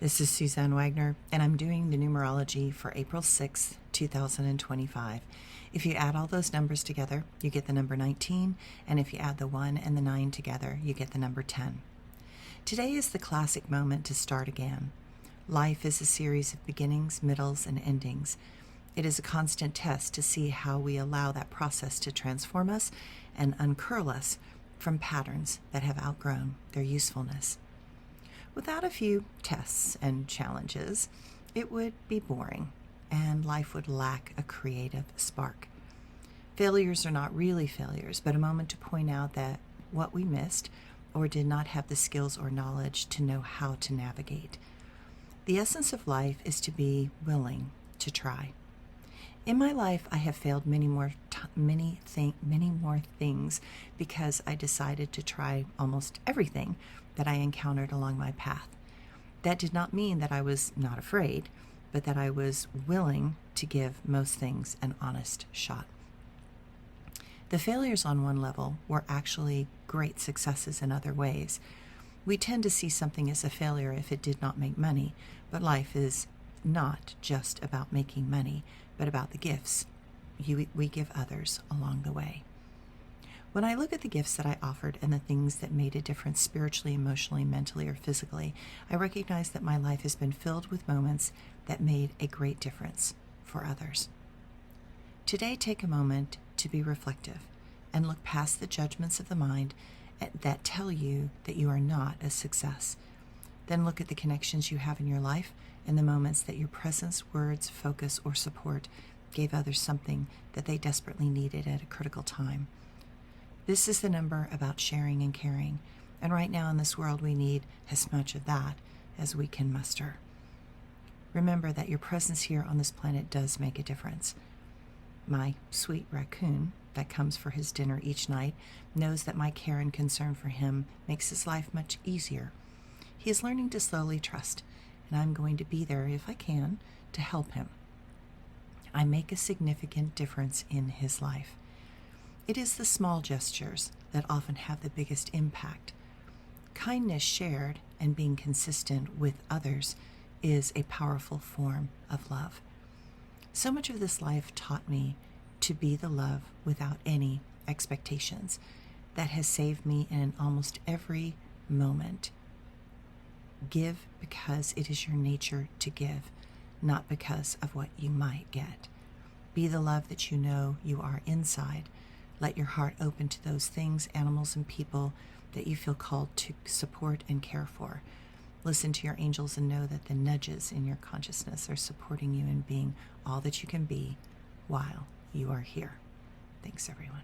This is Suzanne Wagner, and I'm doing the numerology for April 6th, 2025. If you add all those numbers together, you get the number 19, and if you add the 1 and the 9 together, you get the number 10. Today is the classic moment to start again. Life is a series of beginnings, middles, and endings. It is a constant test to see how we allow that process to transform us and uncurl us from patterns that have outgrown their usefulness. Without a few tests and challenges, it would be boring, and life would lack a creative spark. Failures are not really failures, but a moment to point out that what we missed or did not have the skills or knowledge to know how to navigate. The essence of life is to be willing to try. In my life, I have failed many more things because I decided to try almost everything that I encountered along my path. That did not mean that I was not afraid, but that I was willing to give most things an honest shot. The failures on one level were actually great successes in other ways. We tend to see something as a failure if it did not make money, but life is not just about making money, but about the gifts we give others along the way. When I look at the gifts that I offered and the things that made a difference spiritually, emotionally, mentally, or physically, I recognize that my life has been filled with moments that made a great difference for others. Today, take a moment to be reflective and look past the judgments of the mind that tell you that you are not a success. Then look at the connections you have in your life and the moments that your presence, words, focus, or support gave others something that they desperately needed at a critical time. This is the number about sharing and caring, and right now in this world we need as much of that as we can muster. Remember that your presence here on this planet does make a difference. My sweet raccoon that comes for his dinner each night knows that my care and concern for him makes his life much easier. He is learning to slowly trust, and I'm going to be there if I can to help him. I make a significant difference in his life. It is the small gestures that often have the biggest impact. Kindness shared and being consistent with others is a powerful form of love. So much of this life taught me to be the love without any expectations. That has saved me in almost every moment. Give because it is your nature to give, not because of what you might get. Be the love that you know you are inside. Let your heart open to those things, animals, and people that you feel called to support and care for. Listen to your angels and know that the nudges in your consciousness are supporting you in being all that you can be while you are here. Thanks, everyone.